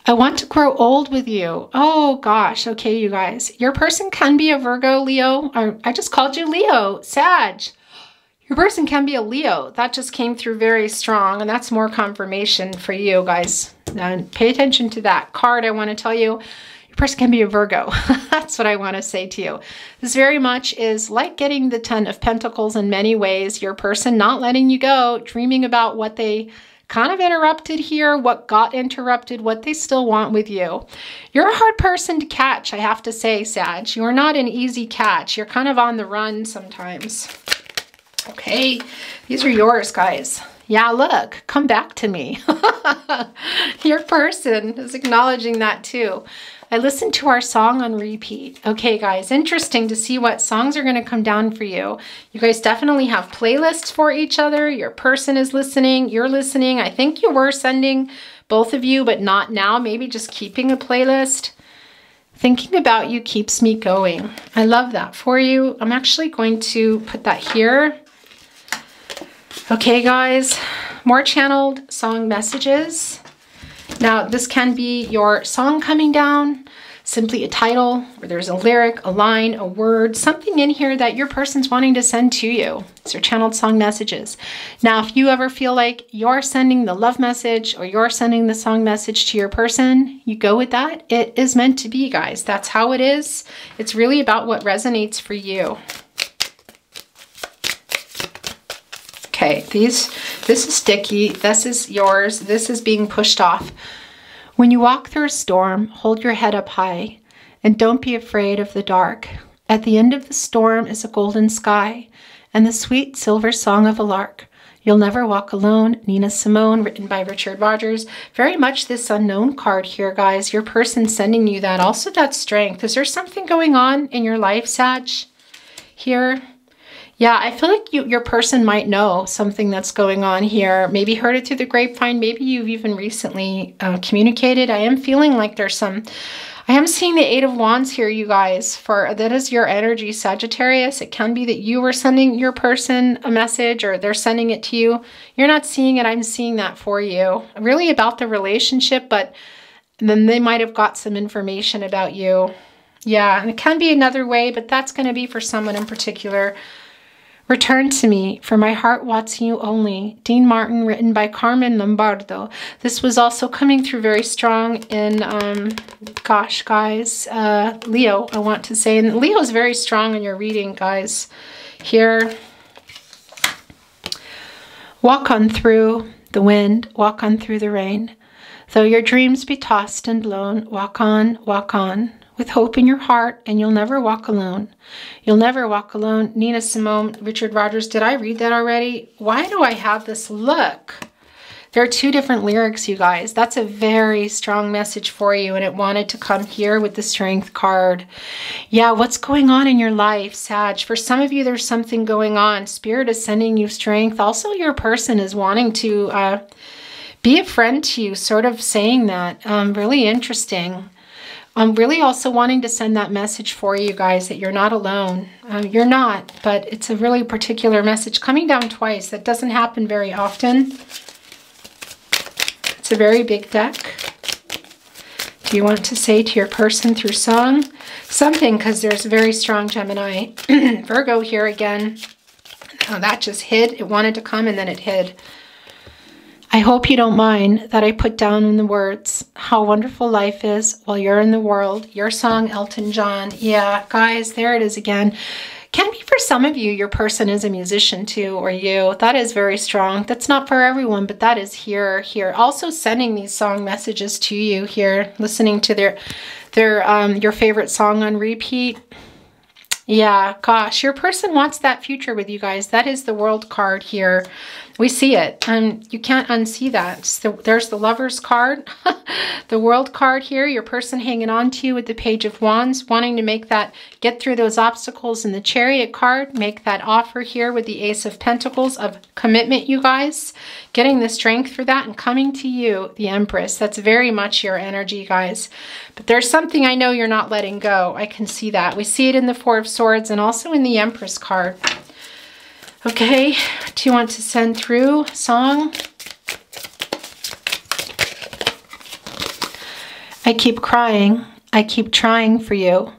Speaker 1: I want to grow old with you. Oh gosh. Okay, you guys. Your person can be a Virgo, Leo. Or I just called you Leo, Sag. Your person can be a Leo. That just came through very strong, and that's more confirmation for you guys. And pay attention to that card. I want to tell you, your person can be a Virgo. That's what I want to say to you. This very much is like getting the 10 of Pentacles in many ways. Your person not letting you go, dreaming about what they kind of interrupted here, what got interrupted, what they still want with you. You're a hard person to catch, I have to say, Sag. You're not an easy catch. You're kind of on the run sometimes. Okay, these are yours, guys. Yeah, look, come back to me. Your person is acknowledging that too. I listened to our song on repeat. Okay, guys, interesting to see what songs are going to come down for you. You guys definitely have playlists for each other. Your person is listening. You're listening. I think you were sending, both of you, but not now. Maybe just keeping a playlist. Thinking about you keeps me going. I love that for you. I'm actually going to put that here. Okay, guys, more channeled song messages. Now, this can be your song coming down, simply a title, where there's a lyric, a line, a word, something in here that your person's wanting to send to you. It's your channeled song messages. Now, if you ever feel like you're sending the love message or you're sending the song message to your person, you go with that. It is meant to be, guys. That's how it is. It's really about what resonates for you. Okay, this is sticky, this is yours, this is being pushed off. When you walk through a storm, hold your head up high and don't be afraid of the dark. At the end of the storm is a golden sky and the sweet silver song of a lark. You'll never walk alone, Nina Simone, written by Richard Rogers. Very much this unknown card here, guys. Your person sending you that. Also that strength. Is there something going on in your life, Sag? Here. Yeah, I feel like your person might know something that's going on here. Maybe heard it through the grapevine. Maybe you've even recently communicated. I am feeling like there's some... I am seeing the Eight of Wands here, you guys. That is your energy, Sagittarius. It can be that you were sending your person a message or they're sending it to you. You're not seeing it. I'm seeing that for you. Really about the relationship, but then they might have got some information about you. Yeah, and it can be another way, but that's going to be for someone in particular. Return to me, for my heart wants you only. Dean Martin, written by Carmen Lombardo. This was also coming through very strong in, gosh, guys, Leo, I want to say. And Leo's very strong in your reading, guys. Here. Walk on through the wind, walk on through the rain. Though your dreams be tossed and blown, walk on, with hope in your heart, and you'll never walk alone. You'll never walk alone. Nina Simone, Richard Rogers. Did I read that already? Why do I have this look? There are two different lyrics, you guys. That's a very strong message for you, and it wanted to come here with the Strength card. Yeah, what's going on in your life, Sag? For some of you, there's something going on. Spirit is sending you strength. Also, your person is wanting to be a friend to you, sort of saying that. Really interesting. I'm really also wanting to send that message for you guys that you're not alone. You're not, but it's a really particular message coming down twice. That doesn't happen very often. It's a very big deck. Do you want to say to your person through song? Something, because there's a very strong Gemini. Virgo here again. Oh, that just hid. It wanted to come and then it hid. I hope you don't mind that I put down in the words how wonderful life is while you're in the world. Your song, Elton John. Yeah, guys, there it is again. Can be for some of you, your person is a musician too, or you. That is very strong. That's not for everyone, but that is here. Also sending these song messages to you here, listening to your favorite song on repeat. Yeah, gosh, your person wants that future with you guys. That is the World card here. We see it, and you can't unsee that. So there's the Lover's card, the World card here. Your person hanging on to you with the Page of Wands, wanting to make that, get through those obstacles. In the Chariot card, make that offer here with the Ace of Pentacles of commitment, you guys. Getting the strength for that and coming to you, the Empress. That's very much your energy, guys. But there's something I know you're not letting go. I can see that. We see it in the Four of Swords and also in the Empress card. Okay, do you want to send through song? I keep crying. I keep trying for you.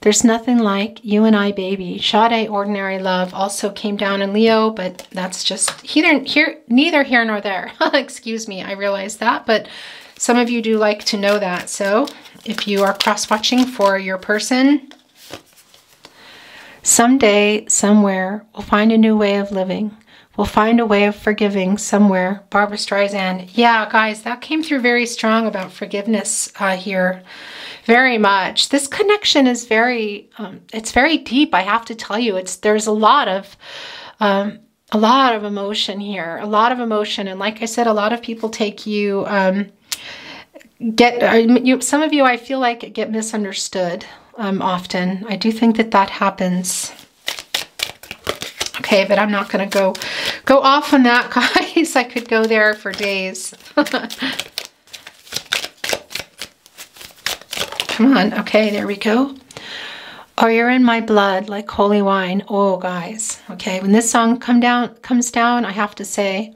Speaker 1: There's nothing like you and I, baby. Sade, Ordinary Love also came down in Leo, but that's just neither here nor there. Excuse me, I realize that, but some of you do like to know that. So if you are cross-watching for your person, someday, somewhere, we'll find a new way of living. We'll find a way of forgiving somewhere. Barbara Streisand. Yeah, guys, that came through very strong about forgiveness here. Very much. This connection is very, it's very deep, I have to tell you. There's a lot of a lot of emotion here, a lot of emotion. And like I said, a lot of people take you, some of you, I feel like, get misunderstood often. I do think that that happens. Okay, but I'm not going to go off on that, guys. I could go there for days. Come on. Okay, there we go. Oh, you're in my blood like holy wine. Oh, guys. Okay, when this song comes down, I have to say,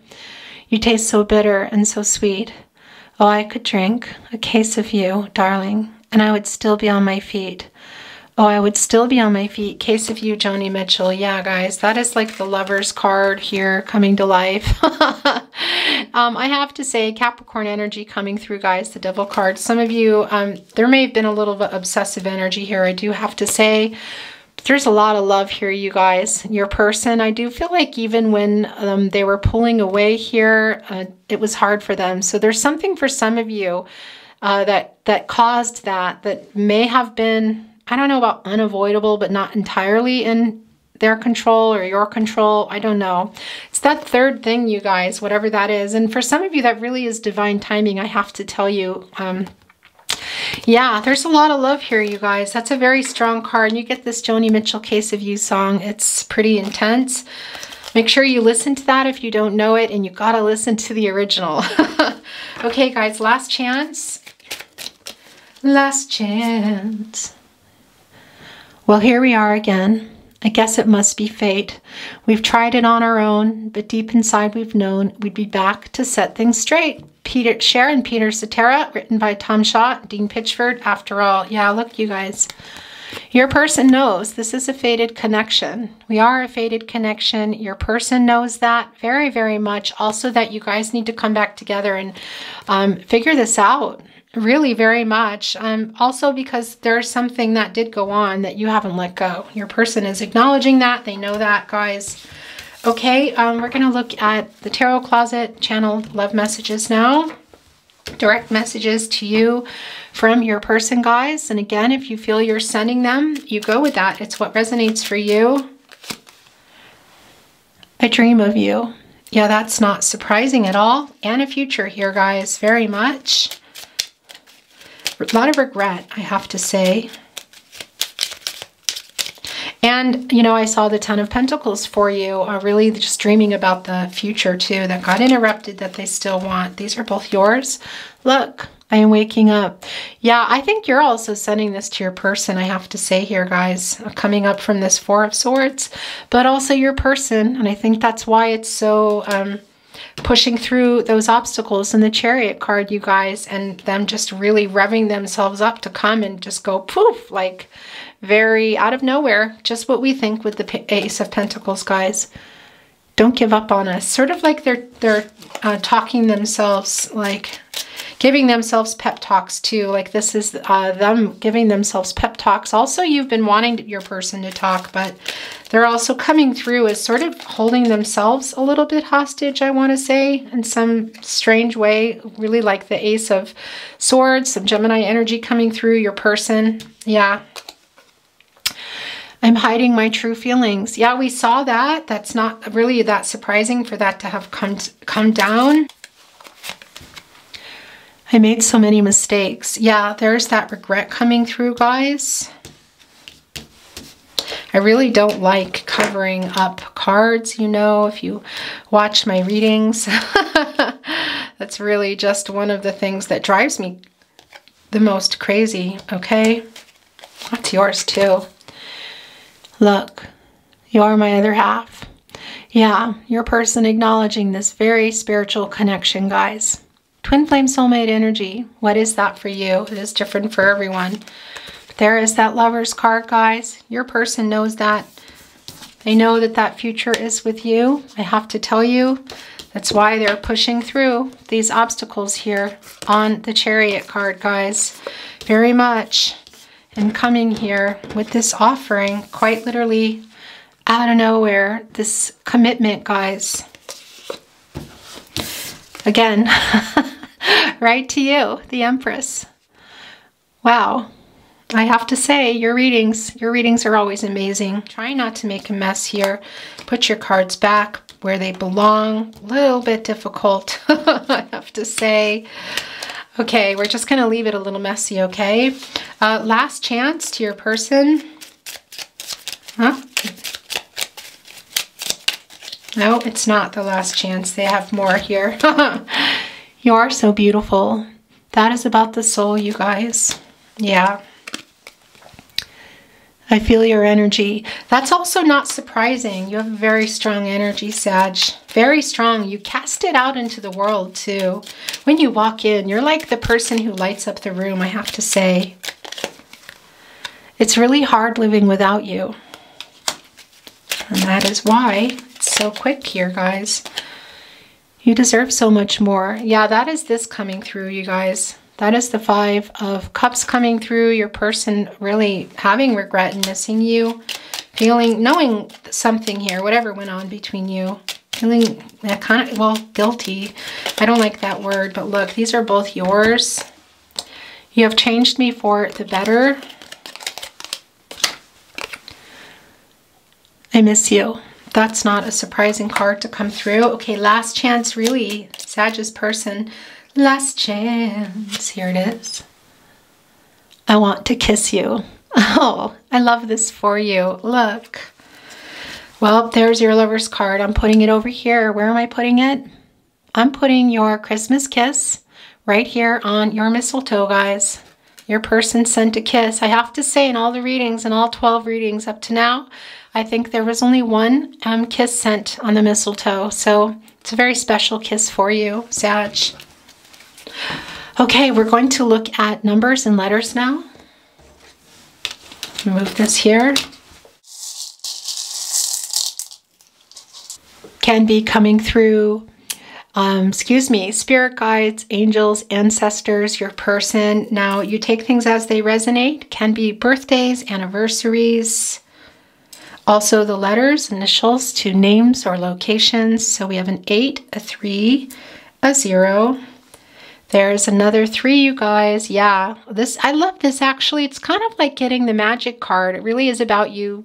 Speaker 1: you taste so bitter and so sweet. Oh, I could drink a case of you, darling, and I would still be on my feet. Oh, I would still be on my feet. Case of you, Joni Mitchell. Yeah, guys, that is like the Lover's card here coming to life. I have to say, Capricorn energy coming through, guys, the Devil card. Some of you, there may have been a little bit obsessive energy here, I do have to say. There's a lot of love here, you guys. Your person, I do feel like even when they were pulling away here, it was hard for them. So there's something for some of you that caused that may have been, I don't know about unavoidable, but not entirely in their control or your control. I don't know. It's that third thing, you guys, whatever that is. And for some of you, that really is divine timing, I have to tell you. Yeah, there's a lot of love here, you guys. That's a very strong card. And you get this Joni Mitchell Case of You song. It's pretty intense. Make sure you listen to that if you don't know it, and you got to listen to the original. Okay, guys, last chance. Last chance. Well, here we are again. I guess it must be fate. We've tried it on our own, but deep inside we've known we'd be back to set things straight. Sharon Peter Cetera, written by Tom Shaw, Dean Pitchford. After all, yeah, look, you guys. Your person knows this is a fated connection. We are a fated connection. Your person knows that very, very much. Also that you guys need to come back together and figure this out. Really, very much. Also because there's something that did go on that you haven't let go. Your person is acknowledging that. They know that, guys. Okay, we're going to look at the Tarot Closet channel love messages now. Direct messages to you from your person, guys. And again, if you feel you're sending them, you go with that. It's what resonates for you. I dream of you. Yeah, that's not surprising at all. And a future here, guys, very much. A lot of regret, I have to say. And, you know, I saw the Ten of Pentacles for you, really just dreaming about the future too, that got interrupted, that they still want. These are both yours. Look, I am waking up. Yeah, I think you're also sending this to your person, I have to say here, guys, coming up from this Four of Swords, but also your person. And I think that's why it's so pushing through those obstacles in the Chariot card, you guys, and them just really revving themselves up to come and just go poof, like very out of nowhere. Just what we think with the Ace of Pentacles, guys. Don't give up on us. Sort of like they're talking themselves, like giving themselves pep talks too. Like this is them giving themselves pep talks. Also, you've been wanting your person to talk, but they're also coming through as sort of holding themselves a little bit hostage, I want to say, in some strange way. Really like the Ace of Swords, some Gemini energy coming through your person. Yeah. I'm hiding my true feelings. Yeah, we saw that. That's not really that surprising for that to have come down. I made so many mistakes. Yeah, there's that regret coming through, guys. I really don't like covering up cards, you know, if you watch my readings. That's really just one of the things that drives me the most crazy, okay? That's yours too. Look, you are my other half. Yeah, your person acknowledging this very spiritual connection, guys. Twin flame soulmate energy. What is that for you? It is different for everyone. There is that Lover's card, guys. Your person knows that. They know that that future is with you. I have to tell you, that's why they're pushing through these obstacles here on the Chariot card, guys. Very much. And coming here with this offering, quite literally out of nowhere, this commitment, guys. Again, right to you, the Empress. Wow. I have to say, your readings are always amazing. Try not to make a mess here. Put your cards back. where they belong. A little bit difficult, I have to say. Okay, we're just gonna leave it a little messy, okay? Last chance to your person. Huh? No, it's not the last chance. They have more here. You are so beautiful. That is about the soul, you guys. Yeah. I feel your energy. That's also not surprising. You have a very strong energy, Sag. Very strong. You cast it out into the world, too. When you walk in, you're like the person who lights up the room, I have to say. It's really hard living without you. And that is why it's so quick here, guys. You deserve so much more. Yeah, that is this coming through, you guys. That is the 5 of Cups coming through. Your person really having regret and missing you. Knowing something here, whatever went on between you. Feeling kind of, well, guilty. I don't like that word, but look, these are both yours. You have changed me for the better. I miss you. That's not a surprising card to come through. Okay, last chance, really. Sag's person. Last chance. Here it is. I want to kiss you. Oh, I love this for you. Look. Well, there's your lover's card. I'm putting it over here. Where am I putting it? I'm putting your Christmas kiss right here on your mistletoe, guys. Your person sent a kiss. I have to say, in all the readings, in all 12 readings up to now, I think there was only one kiss sent on the mistletoe. So it's a very special kiss for you, Sag. Okay, we're going to look at numbers and letters now. Move this here. Can be coming through, spirit guides, angels, ancestors, your person. Now, you take things as they resonate. Can be birthdays, anniversaries. Also the letters, initials to names or locations. So we have an 8, a 3, a 0. There's another 3, you guys. Yeah, I love this actually. It's kind of like getting the magic card. It really is about you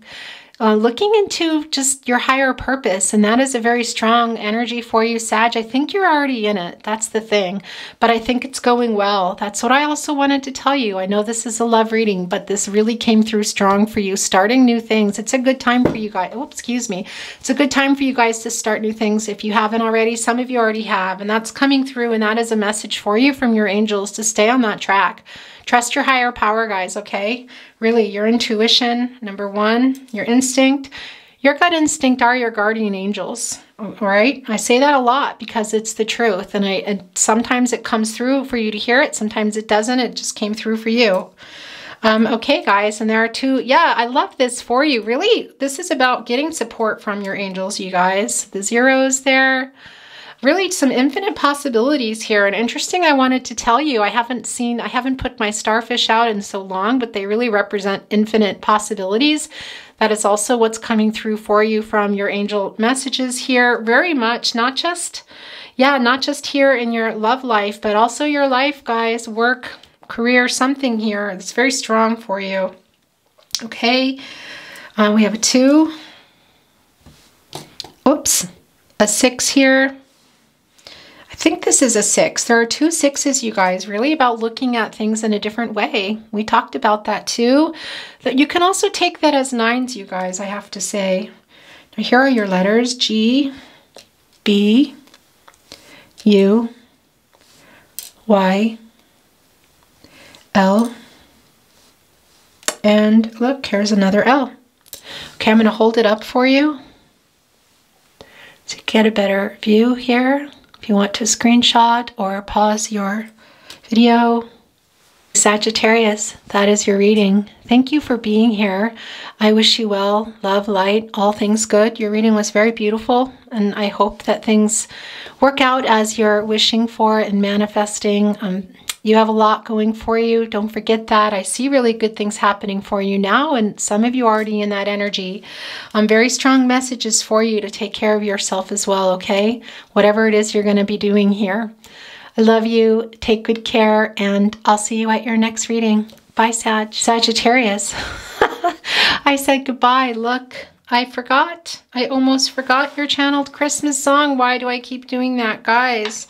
Speaker 1: looking into just your higher purpose, and that is a very strong energy for you, Sag. I think you're already in it. That's the thing. But I think it's going well. That's what I also wanted to tell you. I know this is a love reading, but this really came through strong for you. Starting new things. It's a good time for you guys. Oh, excuse me. It's a good time for you guys to start new things if you haven't already. Some of you already have, and that's coming through, and that is a message for you from your angels to stay on that track. Trust your higher power, guys, okay? Really, your intuition, number 1, your instinct. Your gut instinct are your guardian angels, all right? I say that a lot because it's the truth, and sometimes it comes through for you to hear it. Sometimes it doesn't. It just came through for you. Okay, guys, and there are 2. Yeah, I love this for you. Really, this is about getting support from your angels, you guys. The 0s there. Really some infinite possibilities here. And interesting, I wanted to tell you, I haven't put my starfish out in so long, but they really represent infinite possibilities. That is also what's coming through for you from your angel messages here. Very much, not just here in your love life, but also your life, guys, work, career, something here. It's very strong for you. Okay, we have a 2. Oops, a 6 here. I think this is a 6. There are 2 6s, you guys, really about looking at things in a different way. We talked about that too. That you can also take that as 9s, you guys, I have to say. Now here are your letters, G, B, U, Y, L, and look, here's another L. Okay, I'm going to hold it up for you to get a better view here. If you want to screenshot or pause your video. Sagittarius, that is your reading. Thank you for being here. I wish you well, love, light, all things good. Your reading was very beautiful, and I hope that things work out as you're wishing for and manifesting. You have a lot going for you. Don't forget that. I see really good things happening for you now, and some of you are already in that energy. Very strong messages for you to take care of yourself as well, okay? Whatever it is you're going to be doing here. I love you. Take good care, and I'll see you at your next reading. Bye, Sagittarius. I said goodbye. Look, I forgot. I almost forgot your channeled Christmas song. Why do I keep doing that, guys?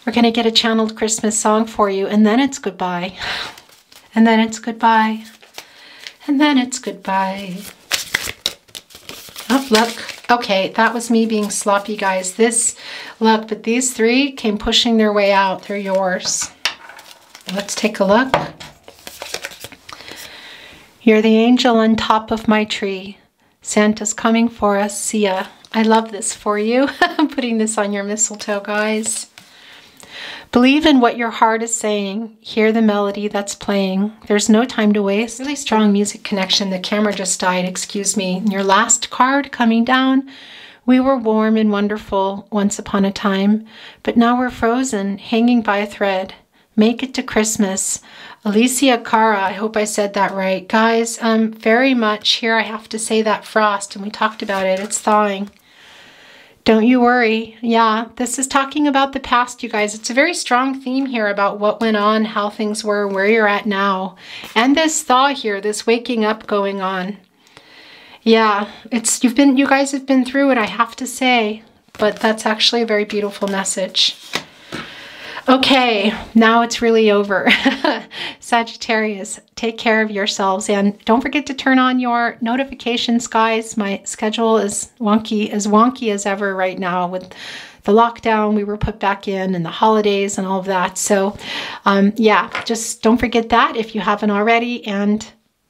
Speaker 1: We're going to get a channeled Christmas song for you, and then it's goodbye. And then it's goodbye. And then it's goodbye. Oh, look. Okay, that was me being sloppy, guys. Look, but these three came pushing their way out. They're yours. Let's take a look. You're the angel on top of my tree. Santa's coming for us. See ya. I love this for you. I'm putting this on your mistletoe, guys. Believe in what your heart is saying. Hear the melody that's playing. There's no time to waste. Really strong music connection. The camera just died, excuse me. Your last card coming down. We were warm and wonderful once upon a time, but now we're frozen, hanging by a thread. Make it to Christmas. Alicia Cara, I hope I said that right. Guys, very much here I have to say that frost, and we talked about it. It's thawing. Don't you worry. Yeah, this is talking about the past, you guys. It's a very strong theme here about what went on, how things were, where you're at now. And this thaw here, this waking up going on. Yeah, you guys have been through it, I have to say. But that's actually a very beautiful message. Okay, now it's really over. Sagittarius, take care of yourselves, and don't forget to turn on your notifications, guys. My schedule is wonky as ever right now with the lockdown we were put back in and the holidays and all of that. So yeah, just don't forget that if you haven't already. And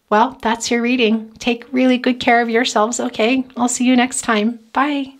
Speaker 1: well, that's your reading. Take really good care of yourselves, okay? I'll see you next time. Bye.